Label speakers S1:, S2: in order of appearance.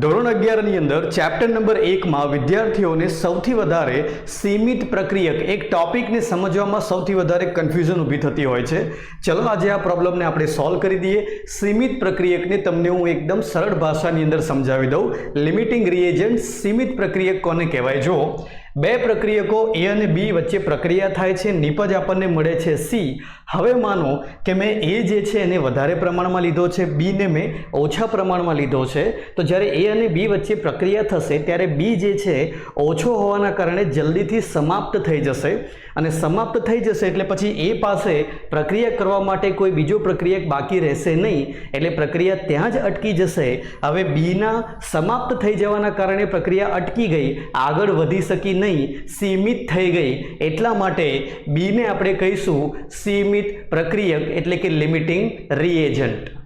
S1: ધોરણ 11 ની અંદર ચેપ્ટર નંબર 1 માં વિદ્યાર્થીઓને સૌથી વધારે સીમિત પ્રક્રિયક એક ટોપિકને સમજવામાં સૌથી વધારે કન્ફ્યુઝન ઊભી થતી હોય છે। ચલો આજે આ પ્રોબ્લેમને આપણે સોલ્વ કરી દઈએ। સીમિત પ્રક્રિયકને તમને હું એકદમ સરળ ભાષાની અંદર સમજાવી દઉં। લિમિટિંગ રિએજન્ટ સીમિત પ્રક્રિયક કોને કહેવાય? જો બે પ્રક્રિયકો A અને B વચ્ચે પ્રક્રિયા થાય છે, નિપજ આપણને મળે છે C। હવે માનો કે મેં A જે છે એને વધારે પ્રમાણમાં લીધો છે, B ને મેં ઓછા પ્રમાણમાં લીધો છે, તો જ્યારે A અને B વચ્ચે પ્રક્રિયા થશે ત્યારે B જે છે ઓછો હોવાના કારણે જલ્દીથી સમાપ્ત થઈ જશે, અને સમાપ્ત થઈ જશે એટલે પછી A પાસે પ્રક્રિયા કરવા માટે કોઈ બીજો પ્રક્રિયક બાકી રહેશે નહીં, એટલે પ્રક્રિયા ત્યાં જ અટકી જશે। હવે Bના સમાપ્ત થઈ જવાના કારણે પ્રક્રિયા અટકી ગઈ, આગળ વધી શકી નહીં, સીમિત થઈ ગઈ, એટલા માટે B ને આપણે કહીશું સીમિત પ્રક્રિયક એટલે કે લિમિટિંગ રિએજન્ટ।